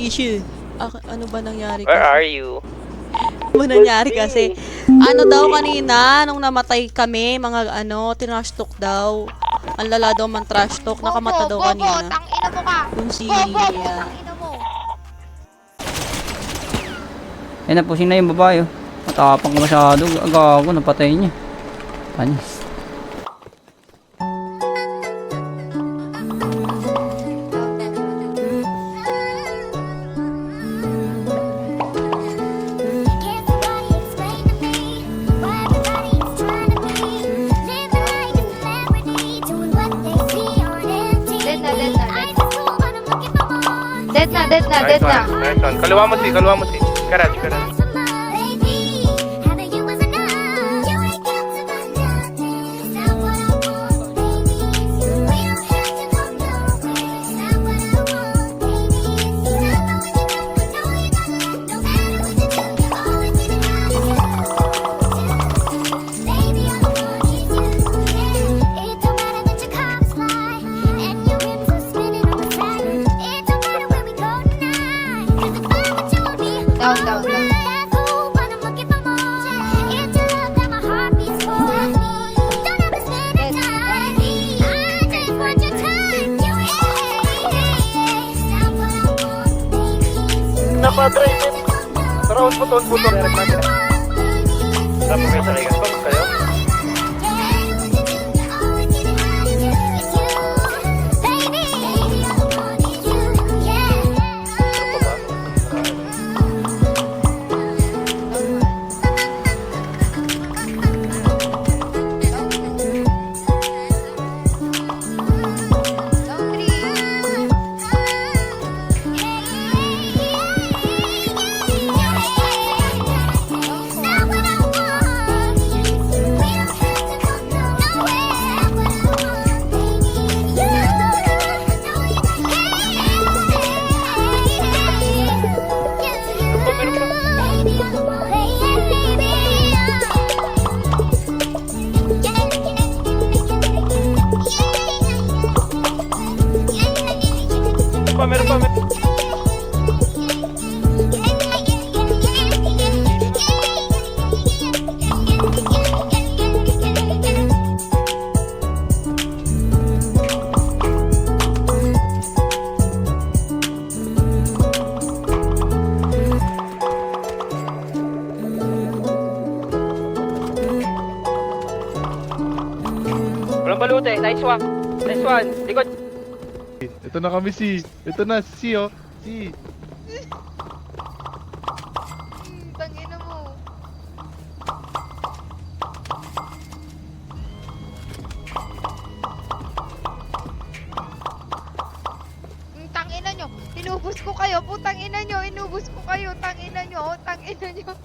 issue. Ano ba nangyari Where kasi? are you? Ano ba nangyari kasi? Ano daw kanina, nung namatay kami, mga trash talk daw. Ang lala daw man trash talk, nakamata daw Bobo, kanina. tangina mo ka. Yung si... Bobo, tangina mo. Eh, napusing na yung babae, oh. Matapang ka masyado. Agago, napatay niya. Panis. Dead na. Nice one. Kaliwa mo si. Garage. Down. Napadrive yun. Round mo to, direct natin. Tapos kayo sa ligas, tapos kayo. Meron pa. Walang balute, nice one. Likod. Ito na kami Ito na si oh. Si. Tangina mo. Tangina nyo. Inubos ko kayo. Putang ina nyo. Tangina nyo.